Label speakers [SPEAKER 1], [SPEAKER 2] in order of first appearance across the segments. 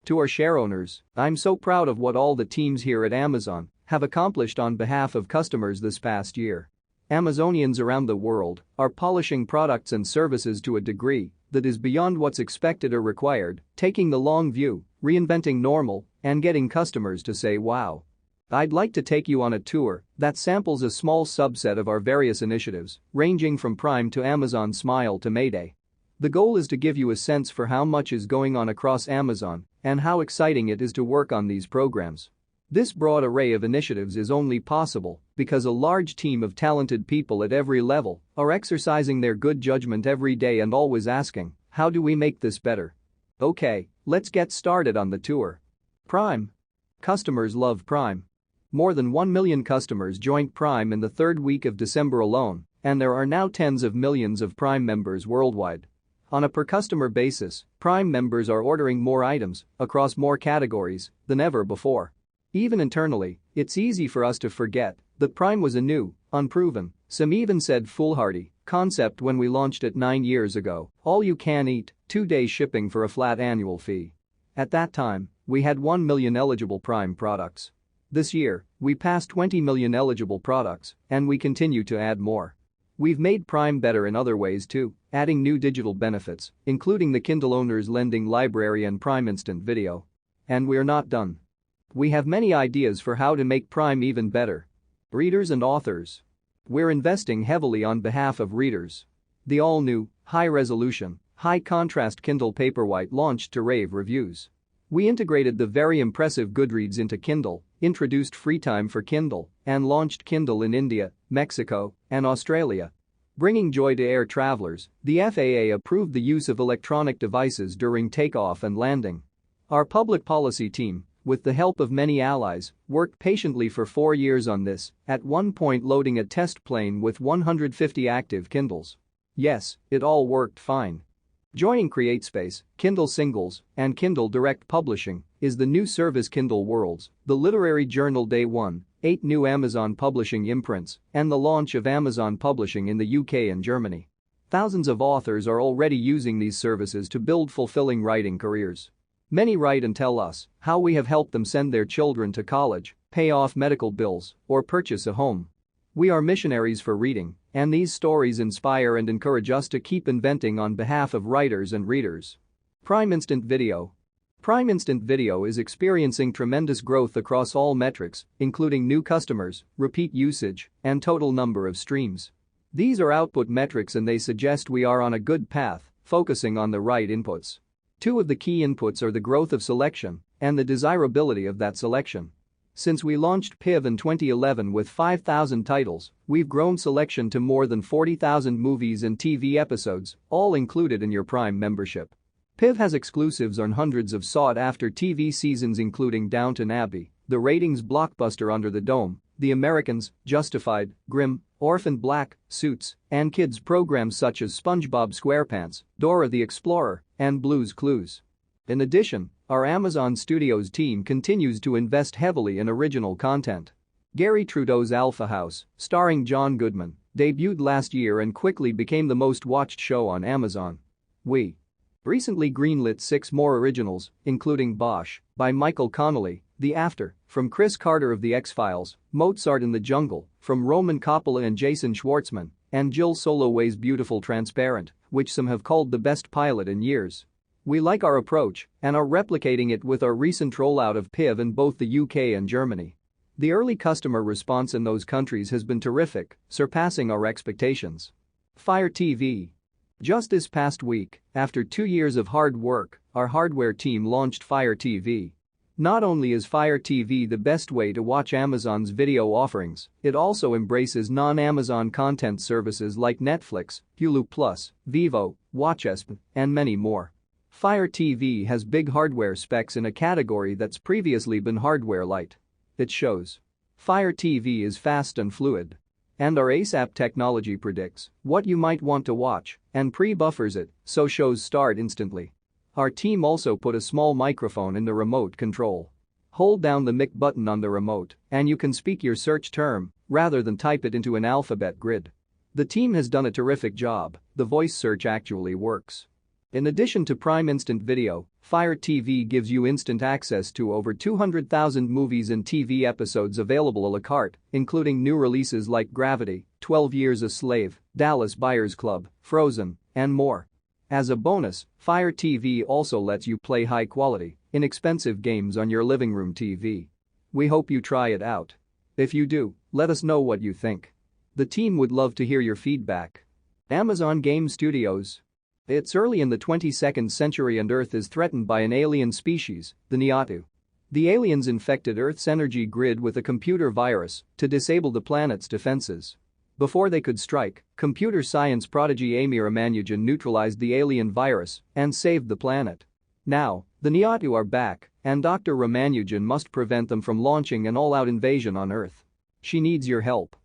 [SPEAKER 1] To our share owners, I'm so proud of what all the teams here at Amazon have accomplished on behalf of customers this past year. Amazonians around the world are polishing products and services to a degree that is beyond what's expected or required, taking the long view, reinventing normal, and getting customers to say wow. I'd like to take you on a tour that samples a small subset of our various initiatives, ranging from Prime to Amazon Smile to Mayday. The goal is to give you a sense for how much is going on across Amazon and how exciting it is to work on these programs. This broad array of initiatives is only possible because a large team of talented people at every level are exercising their good judgment every day and always asking, how do we make this better? Okay, let's get started on the tour. Prime. Customers love Prime. More than 1 million customers joined Prime in the third week of December alone, and there are now tens of millions of Prime members worldwide. On a per-customer basis, Prime members are ordering more items across more categories than ever before. Even internally, it's easy for us to forget that Prime was a new, unproven, some even said foolhardy, concept when we launched it 9 years ago, all you can eat, 2-day shipping for a flat annual fee. At that time, we had 1 million eligible Prime products. This year, we passed 20 million eligible products, and we continue to add more. We've made Prime better in other ways too, adding new digital benefits, including the Kindle Owners Lending Library and Prime Instant Video. And we're not done. We have many ideas for how to make Prime even better. Readers and authors. We're investing heavily on behalf of readers. The all-new, high-resolution, high-contrast Kindle Paperwhite launched to rave reviews. We integrated the very impressive Goodreads into Kindle, introduced free time for Kindle, and launched Kindle in India, Mexico, and Australia. Bringing joy to air travelers, the FAA approved the use of electronic devices during takeoff and landing. Our public policy team, with the help of many allies, worked patiently for 4 years on this, at one point loading a test plane with 150 active Kindles. Yes, it all worked fine. Joining CreateSpace, Kindle Singles, and Kindle Direct Publishing is the new service Kindle Worlds, the literary journal Day One, 8 new Amazon Publishing imprints, and the launch of Amazon Publishing in the UK and Germany. Thousands of authors are already using these services to build fulfilling writing careers. Many write and tell us how we have helped them send their children to college, pay off medical bills, or purchase a home. We are missionaries for reading, and these stories inspire and encourage us to keep inventing on behalf of writers and readers. Prime Instant Video. Prime Instant Video is experiencing tremendous growth across all metrics, including new customers, repeat usage, and total number of streams. These are output metrics and they suggest we are on a good path, focusing on the right inputs. 2 of the key inputs are the growth of selection and the desirability of that selection. Since we launched PIV in 2011 with 5,000 titles, we've grown selection to more than 40,000 movies and TV episodes, all included in your Prime membership. PIV has exclusives on hundreds of sought-after TV seasons including Downton Abbey, the ratings blockbuster Under the Dome, The Americans, Justified, Grimm, Orphan Black, Suits, and kids programs such as SpongeBob SquarePants, Dora the Explorer, and Blue's Clues. In addition, our Amazon Studios team continues to invest heavily in original content. Gary Trudeau's Alpha House, starring John Goodman, debuted last year and quickly became the most watched show on Amazon. We recently greenlit 6 more originals, including Bosch, by Michael Connelly, The After, from Chris Carter of The X-Files, Mozart in the Jungle, from Roman Coppola and Jason Schwartzman, and Jill Soloway's Beautiful Transparent, which some have called the best pilot in years. We like our approach and are replicating it with our recent rollout of PIV in both the UK and Germany. The early customer response in those countries has been terrific, surpassing our expectations. Fire TV. Just this past week, after 2 years of hard work, our hardware team launched Fire TV. Not only is Fire TV the best way to watch Amazon's video offerings, it also embraces non-Amazon content services like Netflix, Hulu+, Vivo, WatchESP, and many more. Fire TV has big hardware specs in a category that's previously been hardware light. It shows. Fire TV is fast and fluid. And our ASAP technology predicts what you might want to watch and pre-buffers it so shows start instantly. Our team also put a small microphone in the remote control. Hold down the mic button on the remote and you can speak your search term rather than type it into an alphabet grid. The team has done a terrific job, the voice search actually works. In addition to Prime Instant Video, Fire TV gives you instant access to over 200,000 movies and TV episodes available a la carte, including new releases like Gravity, 12 Years a Slave, Dallas Buyers Club, Frozen, and more. As a bonus, Fire TV also lets you play high-quality, inexpensive games on your living room TV. We hope you try it out. If you do, let us know what you think. The team would love to hear your feedback. Amazon Game Studios. It's early in the 22nd century and Earth is threatened by an alien species, the Niatu. The aliens infected Earth's energy grid with a computer virus to disable the planet's defenses. Before they could strike, computer science prodigy Amy Ramanujan neutralized the alien virus and saved the planet. Now, the Niatu are back, and Dr. Ramanujan must prevent them from launching an all-out invasion on Earth. She needs your help.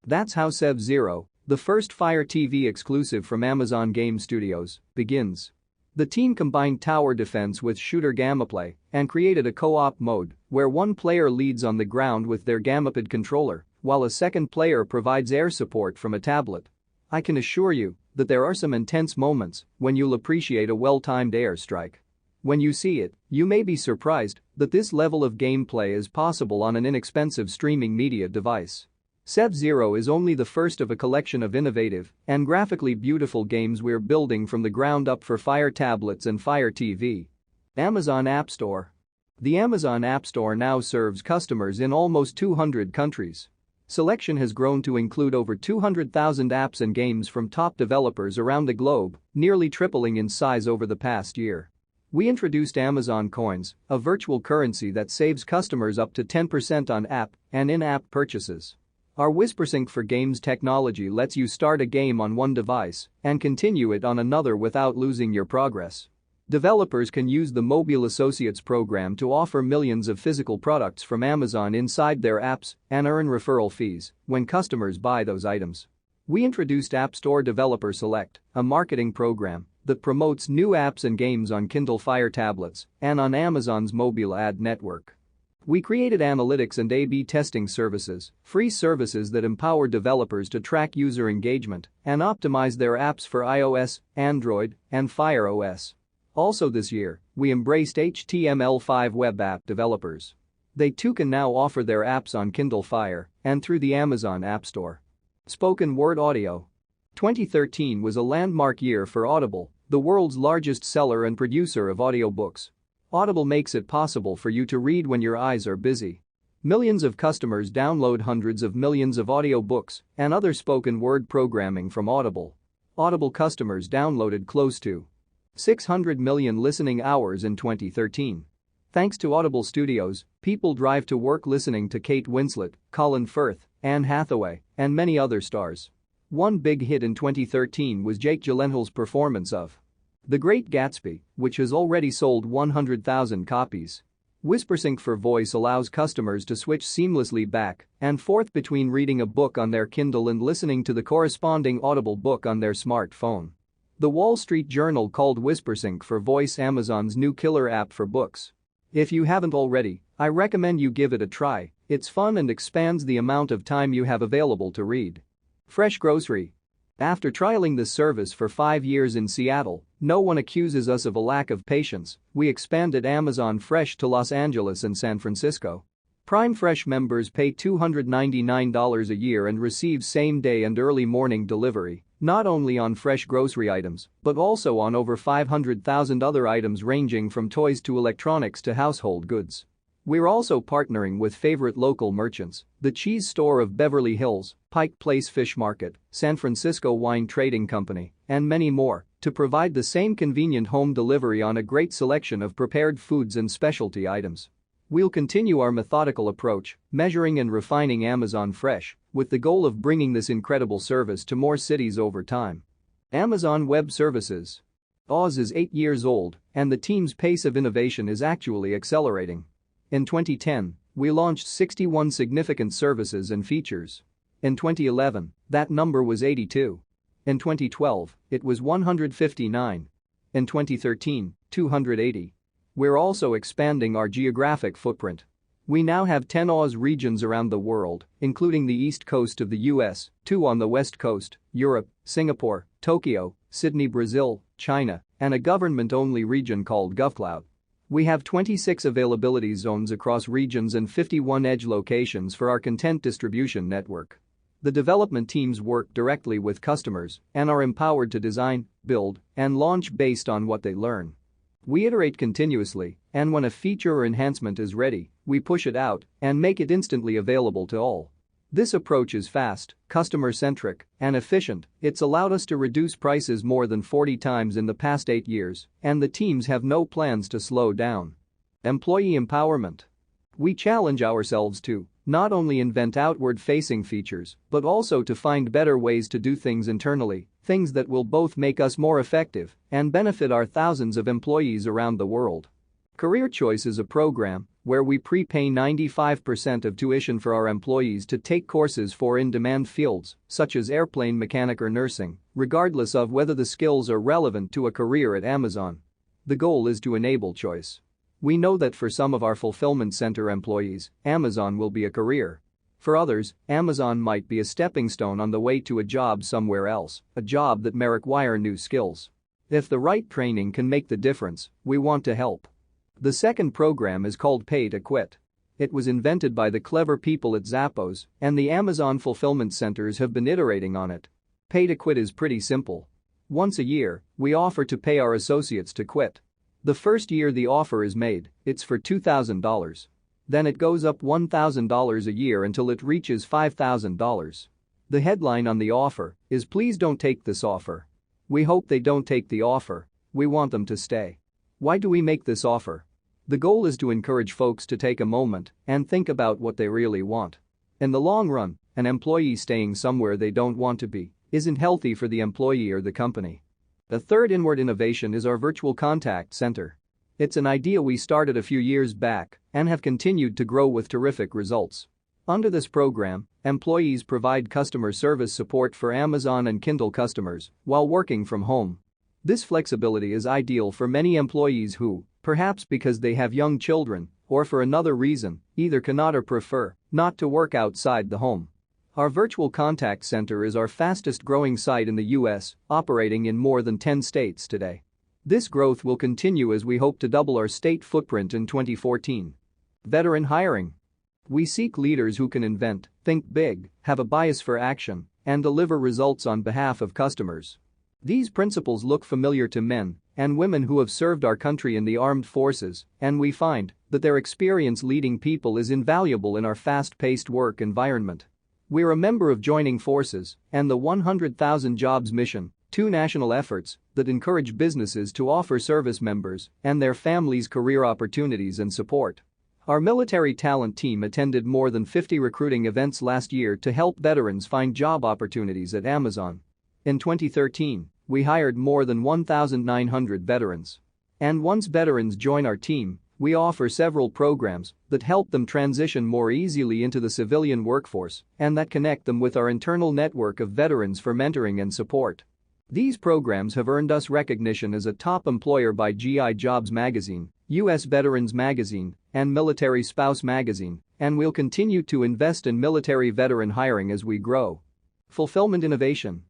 [SPEAKER 1] That's how Sub-Zero, the first Fire TV exclusive from Amazon Game Studios, begins. The team combined tower defense with shooter gammaplay and created a co-op mode where one player leads on the ground with their Gammapad controller, while a second player provides air support from a tablet. I can assure you that there are some intense moments when you'll appreciate a well-timed airstrike. When you see it, you may be surprised that this level of gameplay is possible on an inexpensive streaming media device. Sub-Zero is only the first of a collection of innovative and graphically beautiful games we're building from the ground up for Fire tablets and Fire TV. Amazon App Store. The Amazon App Store now serves customers in almost 200 countries. Selection has grown to include over 200,000 apps and games from top developers around the globe, nearly tripling in size over the past year. We introduced Amazon Coins, a virtual currency that saves customers up to 10% on app and in-app purchases. Our WhisperSync for Games technology lets you start a game on one device and continue it on another without losing your progress. Developers can use the Mobile Associates program to offer millions of physical products from Amazon inside their apps and earn referral fees when customers buy those items. We introduced App Store Developer Select, a marketing program that promotes new apps and games on Kindle Fire tablets and on Amazon's mobile ad network. We created analytics and A/B testing services, free services that empower developers to track user engagement and optimize their apps for iOS, Android, and Fire OS. Also this year, we embraced HTML5 web app developers. They too can now offer their apps on Kindle Fire and through the Amazon App Store. Spoken Word Audio. 2013 was a landmark year for Audible, the world's largest seller and producer of audiobooks. Audible makes it possible for you to read when your eyes are busy. Millions of customers download hundreds of millions of audiobooks and other spoken word programming from Audible. Audible customers downloaded close to 600 million listening hours in 2013. Thanks to Audible Studios, people drive to work listening to Kate Winslet, Colin Firth, Anne Hathaway, and many other stars. One big hit in 2013 was Jake Gyllenhaal's performance of The Great Gatsby, which has already sold 100,000 copies. WhisperSync for Voice allows customers to switch seamlessly back and forth between reading a book on their Kindle and listening to the corresponding Audible book on their smartphone. The Wall Street Journal called WhisperSync for Voice Amazon's new killer app for books. If you haven't already, I recommend you give it a try. It's fun and expands the amount of time you have available to read. Fresh Grocery. After trialing this service for 5 years in Seattle, no one accuses us of a lack of patience. We expanded Amazon Fresh to Los Angeles and San Francisco. Prime Fresh members pay $299 a year and receive same-day and early morning delivery, not only on fresh grocery items, but also on over 500,000 other items ranging from toys to electronics to household goods. We're also partnering with favorite local merchants, the Cheese Store of Beverly Hills, Pike Place Fish Market, San Francisco Wine Trading Company, and many more, to provide the same convenient home delivery on a great selection of prepared foods and specialty items. We'll continue our methodical approach, measuring and refining Amazon Fresh, with the goal of bringing this incredible service to more cities over time. Amazon Web Services. Oz is 8 years old, and the team's pace of innovation is actually accelerating. In 2010, we launched 61 significant services and features. In 2011, that number was 82. In 2012, it was 159. In 2013, 280. We're also expanding our geographic footprint. We now have 10 Oz regions around the world, including the east coast of the US, 2 on the west coast, Europe, Singapore, Tokyo, Sydney, Brazil, China, and a government-only region called GovCloud. We have 26 availability zones across regions and 51 edge locations for our content distribution network. The development teams work directly with customers and are empowered to design, build, and launch based on what they learn. We iterate continuously, and when a feature or enhancement is ready, we push it out and make it instantly available to all. This approach is fast, customer-centric, and efficient. It's allowed us to reduce prices more than 40 times in the past 8 years, and the teams have no plans to slow down. Employee empowerment. We challenge ourselves to not only invent outward-facing features, but also to find better ways to do things internally, things that will both make us more effective and benefit our thousands of employees around the world. Career Choice is a program where we prepay 95% of tuition for our employees to take courses for in-demand fields, such as airplane mechanic or nursing, regardless of whether the skills are relevant to a career at Amazon. The goal is to enable choice. We know that for some of our fulfillment center employees, Amazon will be a career. For others, Amazon might be a stepping stone on the way to a job somewhere else, a job that may require new skills. If the right training can make the difference, we want to help. The second program is called Pay to Quit. It was invented by the clever people at Zappos, and the Amazon fulfillment centers have been iterating on it. Pay to Quit is pretty simple. Once a year, we offer to pay our associates to quit. The first year the offer is made, it's for $2,000. Then it goes up $1,000 a year until it reaches $5,000. The headline on the offer is "Please don't take this offer." We hope they don't take the offer. We want them to stay. Why do we make this offer? The goal is to encourage folks to take a moment and think about what they really want. In the long run, an employee staying somewhere they don't want to be isn't healthy for the employee or the company. The third inward innovation is our virtual contact center. It's an idea we started a few years back and have continued to grow with terrific results. Under this program, employees provide customer service support for Amazon and Kindle customers while working from home. This flexibility is ideal for many employees who, perhaps because they have young children or for another reason, either cannot or prefer not to work outside the home. Our virtual contact center is our fastest growing site in the US, operating in more than 10 states today. This growth will continue as we hope to double our state footprint in 2014. Veteran hiring. We seek leaders who can invent, think big, have a bias for action, and deliver results on behalf of customers. These principles look familiar to men and women who have served our country in the armed forces, and we find that their experience leading people is invaluable in our fast-paced work environment. We're a member of Joining Forces and the 100,000 Jobs Mission, two national efforts that encourage businesses to offer service members and their families career opportunities and support. Our military talent team attended more than 50 recruiting events last year to help veterans find job opportunities at Amazon. In 2013, we hired more than 1,900 veterans. And once veterans join our team, we offer several programs that help them transition more easily into the civilian workforce and that connect them with our internal network of veterans for mentoring and support. These programs have earned us recognition as a top employer by GI Jobs Magazine, US Veterans Magazine, and Military Spouse Magazine, and we'll continue to invest in military veteran hiring as we grow. Fulfillment innovation.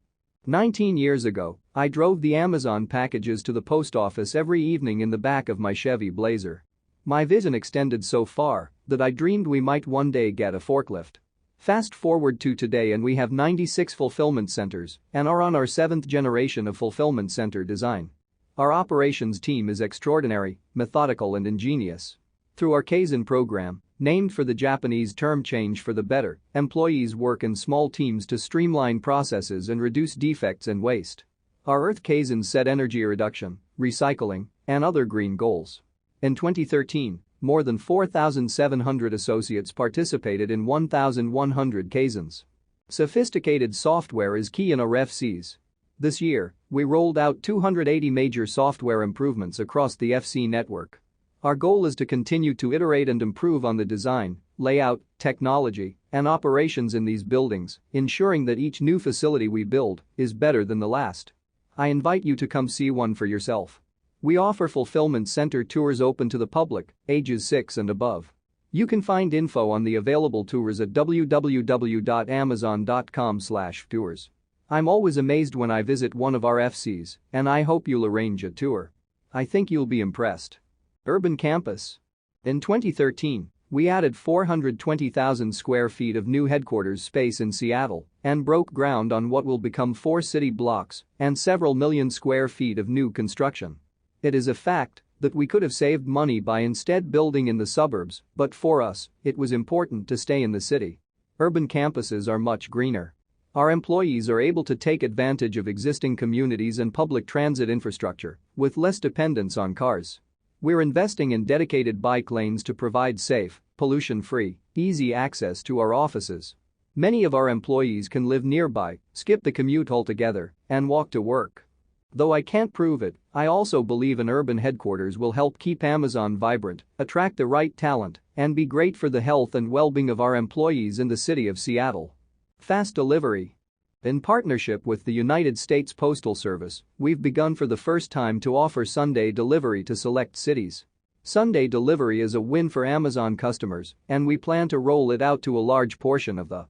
[SPEAKER 1] 19 years ago, I drove the Amazon packages to the post office every evening in the back of my Chevy Blazer. My vision extended so far that I dreamed we might one day get a forklift. Fast forward to today and we have 96 fulfillment centers and are on our 7th generation of fulfillment center design. Our operations team is extraordinary, methodical and ingenious. Through our Kaizen program, named for the Japanese term change for the better, employees work in small teams to streamline processes and reduce defects and waste. Our Earth Kaizen set energy reduction, recycling, and other green goals. In 2013, more than 4,700 associates participated in 1,100 Kaizens. Sophisticated software is key in our FCs. This year, we rolled out 280 major software improvements across the FC network. Our goal is to continue to iterate and improve on the design, layout, technology, and operations in these buildings, ensuring that each new facility we build is better than the last. I invite you to come see one for yourself. We offer fulfillment center tours open to the public, ages 6 and above. You can find info on the available tours at www.amazon.com/tours. I'm always amazed when I visit one of our FCs, and I hope you'll arrange a tour. I think you'll be impressed. Urban campus. In 2013, we added 420,000 square feet of new headquarters space in Seattle and broke ground on what will become 4 city blocks and several million square feet of new construction. It is a fact that we could have saved money by instead building in the suburbs, but for us, it was important to stay in the city. Urban campuses are much greener. Our employees are able to take advantage of existing communities and public transit infrastructure with less dependence on cars. We're investing in dedicated bike lanes to provide safe, pollution-free, easy access to our offices. Many of our employees can live nearby, skip the commute altogether, and walk to work. Though I can't prove it, I also believe an urban headquarters will help keep Amazon vibrant, attract the right talent, and be great for the health and well-being of our employees in the city of Seattle. Fast delivery. In partnership with the United States Postal Service, we've begun for the first time to offer Sunday delivery to select cities. Sunday delivery is a win for Amazon customers, and we plan to roll it out to a large portion of the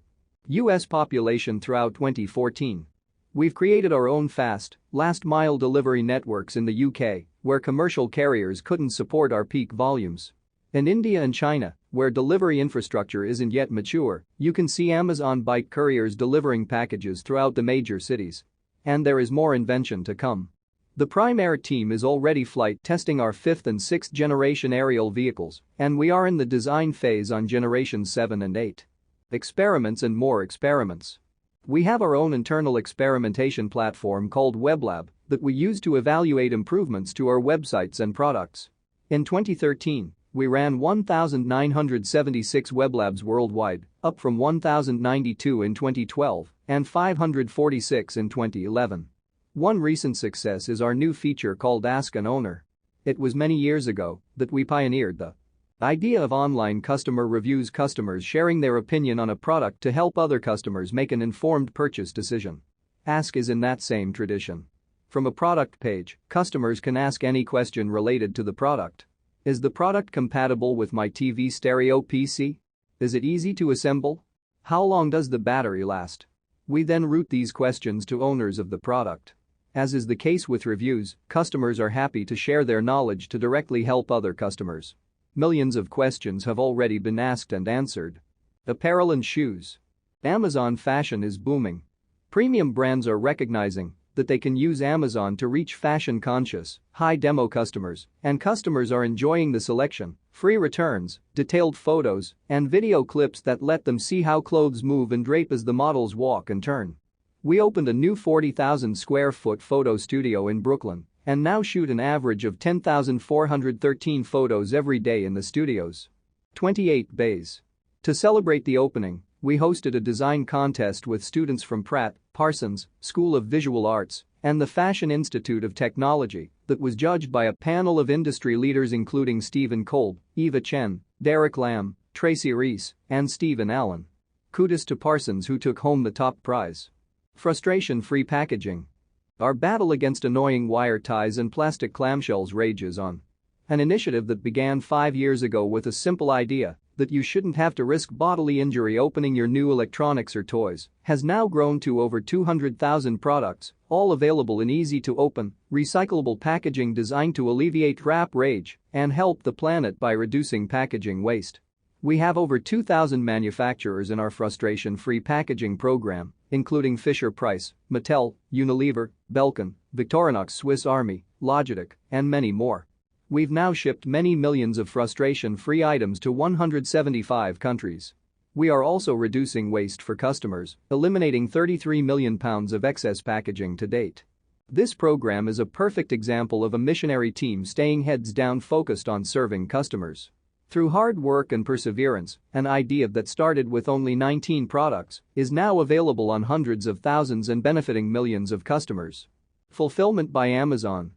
[SPEAKER 1] U.S. population throughout 2014. We've created our own fast, last-mile delivery networks in the UK, where commercial carriers couldn't support our peak volumes. In India and China, where delivery infrastructure isn't yet mature, you can see Amazon bike couriers delivering packages throughout the major cities. And there is more invention to come. The Prime Air team is already flight testing our 5th and 6th generation aerial vehicles, and we are in the design phase on generation 7 and 8. Experiments and more experiments. We have our own internal experimentation platform called WebLab that we use to evaluate improvements to our websites and products. In 2013, we ran 1,976 WebLabs worldwide, up from 1,092 in 2012 and 546 in 2011. One recent success is our new feature called Ask an Owner. It was many years ago that we pioneered the idea of online customer reviews, customers sharing their opinion on a product to help other customers make an informed purchase decision. Ask is in that same tradition. From a product page, customers can ask any question related to the product. Is the product compatible with my TV stereo PC? Is it easy to assemble? How long does the battery last? We then route these questions to owners of the product. As is the case with reviews, customers are happy to share their knowledge to directly help other customers. Millions of questions have already been asked and answered. Apparel and shoes. Amazon fashion is booming. Premium brands are recognizing that they can use Amazon to reach fashion-conscious, high-demo customers, and customers are enjoying the selection, free returns, detailed photos, and video clips that let them see how clothes move and drape as the models walk and turn. We opened a new 40,000 square foot photo studio in Brooklyn and now shoot an average of 10,413 photos every day in the studios. 28 bays. To celebrate the opening, we hosted a design contest with students from Pratt, Parsons School of Visual Arts, and the Fashion Institute of Technology that was judged by a panel of industry leaders including Stephen Kolb, Eva Chen, Derek Lam, Tracy Reese, and Stephen Allen. Kudos to Parsons who took home the top prize. Frustration-free packaging. Our battle against annoying wire ties and plastic clamshells rages on. An initiative that began 5 years ago with a simple idea that you shouldn't have to risk bodily injury opening your new electronics or toys has now grown to over 200,000 products, all available in easy-to-open, recyclable packaging designed to alleviate wrap rage and help the planet by reducing packaging waste. We have over 2,000 manufacturers in our frustration-free packaging program, including Fisher-Price, Mattel, Unilever, Belkin, Victorinox, Swiss Army, Logitech, and many more. We've now shipped many millions of frustration-free items to 175 countries. We are also reducing waste for customers, eliminating 33 million pounds of excess packaging to date. This program is a perfect example of a missionary team staying heads down focused on serving customers. Through hard work and perseverance, an idea that started with only 19 products is now available on hundreds of thousands and benefiting millions of customers. Fulfillment by Amazon.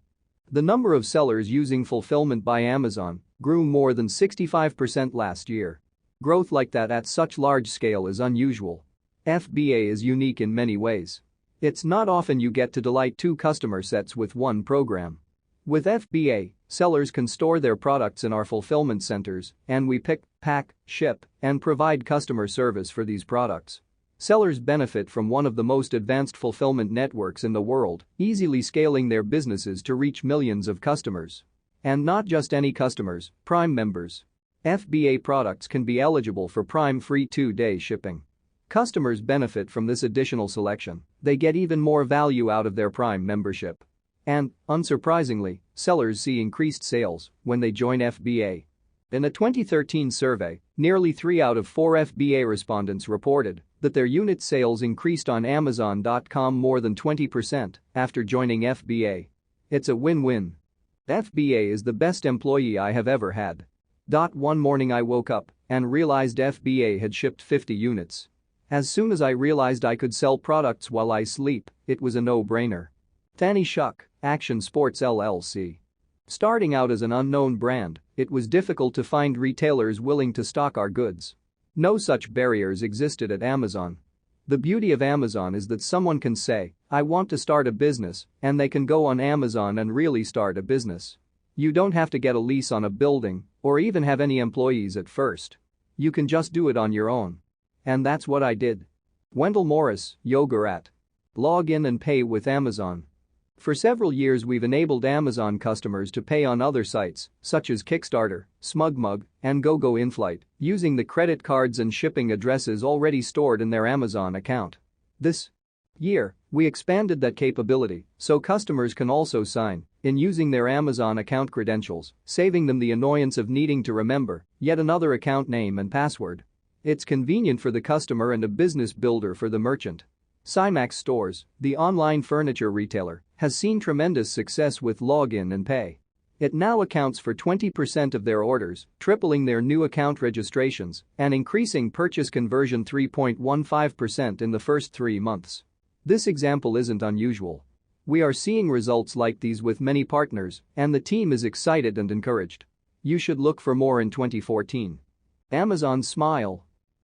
[SPEAKER 1] The number of sellers using Fulfillment by Amazon grew more than 65% last year. Growth like that at such large scale is unusual. FBA is unique in many ways. It's not often you get to delight two customer sets with one program. With FBA, sellers can store their products in our fulfillment centers, and we pick, pack, ship, and provide customer service for these products. Sellers benefit from one of the most advanced fulfillment networks in the world, easily scaling their businesses to reach millions of customers. And not just any customers, Prime members. FBA products can be eligible for Prime free 2-day shipping. Customers benefit from this additional selection, they get even more value out of their Prime membership. And, unsurprisingly, sellers see increased sales when they join FBA. In a 2013 survey, nearly 3 out of 4 FBA respondents reported that their unit sales increased on Amazon.com more than 20% after joining FBA. It's a win-win. FBA is the best employee I have ever had. One morning I woke up and realized FBA had shipped 50 units. As soon as I realized I could sell products while I sleep, it was a no-brainer. Fanny Shuck, Action Sports LLC. Starting out as an unknown brand, it was difficult to find retailers willing to stock our goods. No such barriers existed at Amazon. The beauty of Amazon is that someone can say, "I want to start a business," and they can go on Amazon and really start a business. You don't have to get a lease on a building or even have any employees at first. You can just do it on your own. And that's what I did. Wendell Morris, Yoga. Log in and pay with Amazon. For several years we've enabled Amazon customers to pay on other sites, such as Kickstarter, SmugMug, and GoGo InFlight, using the credit cards and shipping addresses already stored in their Amazon account. This year, we expanded that capability so customers can also sign in using their Amazon account credentials, saving them the annoyance of needing to remember yet another account name and password. It's convenient for the customer and a business builder for the merchant. Cymax Stores, the online furniture retailer, has seen tremendous success with login and pay. It now accounts for 20% of their orders, tripling their new account registrations and increasing purchase conversion 3.15% in the first 3 months. This example isn't unusual. We are seeing results like these with many partners, and the team is excited and encouraged. You should look for more in 2014. Amazon Smile.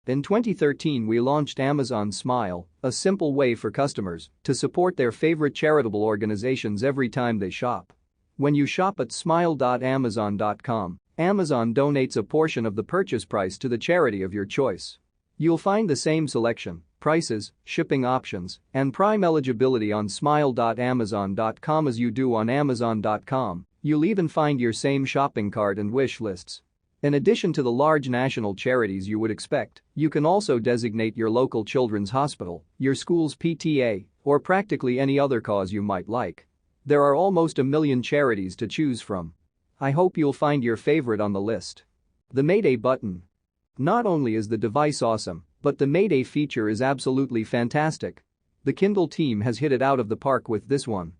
[SPEAKER 1] In 2013 we launched Amazon Smile, a simple way for customers to support their favorite charitable organizations every time they shop. When you shop at smile.amazon.com, Amazon donates a portion of the purchase price to the charity of your choice. You'll find the same selection, prices, shipping options, and Prime eligibility on smile.amazon.com as you do on Amazon.com. You'll even find your same shopping cart and wish lists. In addition to the large national charities you would expect, you can also designate your local children's hospital, your school's PTA, or practically any other cause you might like. There are almost 1 million charities to choose from. I hope you'll find your favorite on the list. The Mayday button. Not only is the device awesome, but the Mayday feature is absolutely fantastic. The Kindle team has hit it out of the park with this one.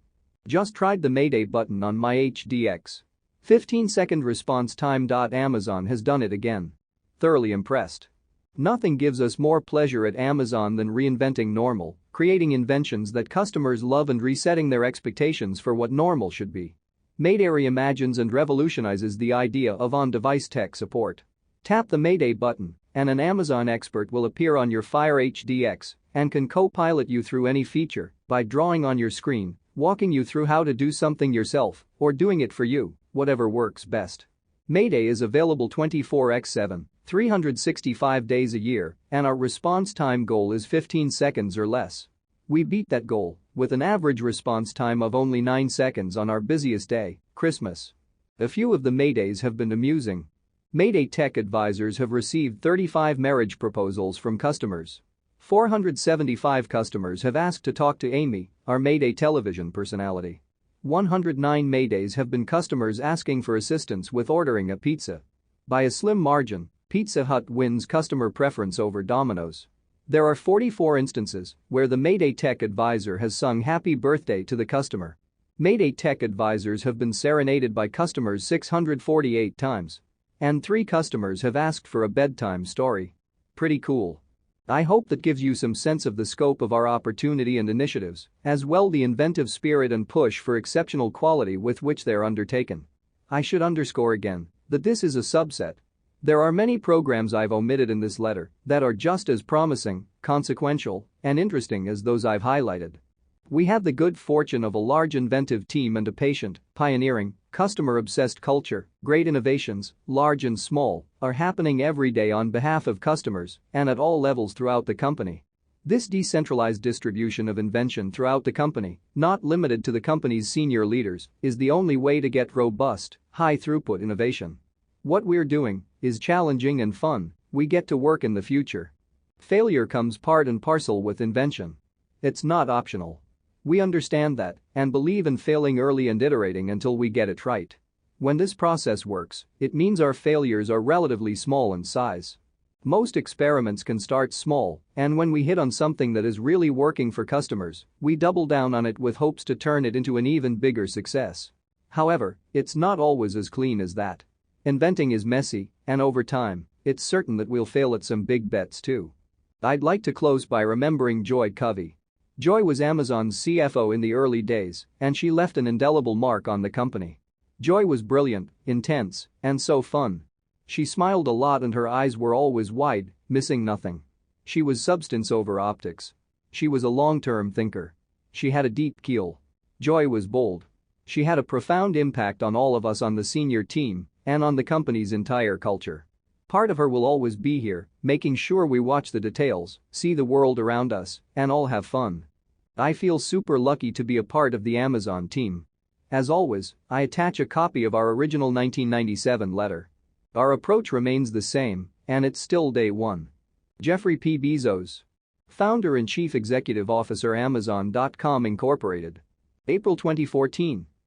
[SPEAKER 1] Just tried the Mayday button on my HDX. 15-second response time. Amazon has done it again. Thoroughly impressed. Nothing gives us more pleasure at Amazon than reinventing normal, creating inventions that customers love and resetting their expectations for what normal should be. Mayday reimagines and revolutionizes the idea of on-device tech support. Tap the Mayday button, and an Amazon expert will appear on your Fire HDX and can co-pilot you through any feature by drawing on your screen, walking you through how to do something yourself, or doing it for you, whatever works best. Mayday is available 24/7, 365 days a year, and our response time goal is 15 seconds or less. We beat that goal with an average response time of only 9 seconds on our busiest day, Christmas. A few of the Maydays have been amusing. Mayday tech advisors have received 35 marriage proposals from customers. 475 customers have asked to talk to Amy, our Mayday television personality. 109 Maydays have been customers asking for assistance with ordering a pizza. By a slim margin, Pizza Hut wins customer preference over Domino's. There are 44 instances where the Mayday tech advisor has sung happy birthday to the customer. Mayday tech advisors have been serenaded by customers 648 times. And 3 customers have asked for a bedtime story. Pretty cool. I hope that gives you some sense of the scope of our opportunity and initiatives, as well the inventive spirit and push for exceptional quality with which they are undertaken. I should underscore again that this is a subset. There are many programs I've omitted in this letter that are just as promising, consequential, and interesting as those I've highlighted. We have the good fortune of a large inventive team and a patient, pioneering, customer-obsessed culture. Great innovations, large and small, are happening every day on behalf of customers and at all levels throughout the company. This decentralized distribution of invention throughout the company, not limited to the company's senior leaders, is the only way to get robust, high-throughput innovation. What we're doing is challenging and fun, we get to work in the future. Failure comes part and parcel with invention. It's not optional. We understand that and believe in failing early and iterating until we get it right. When this process works, it means our failures are relatively small in size. Most experiments can start small, and when we hit on something that is really working for customers, we double down on it with hopes to turn it into an even bigger success. However, it's not always as clean as that. Inventing is messy, and over time, it's certain that we'll fail at some big bets too. I'd like to close by remembering Joy Covey. Joy was Amazon's CFO in the early days, and she left an indelible mark on the company. Joy was brilliant, intense, and so fun. She smiled a lot and her eyes were always wide, missing nothing. She was substance over optics. She was a long-term thinker. She had a deep keel. Joy was bold. She had a profound impact on all of us on the senior team and on the company's entire culture. Part of her will always be here, making sure we watch the details, see the world around us, and all have fun. I feel super lucky to be a part of the Amazon team. As always, I attach a copy of our original 1997 letter. Our approach remains the same, and it's still day one. Jeffrey P. Bezos, Founder and Chief Executive Officer Amazon.com Incorporated. April 2014.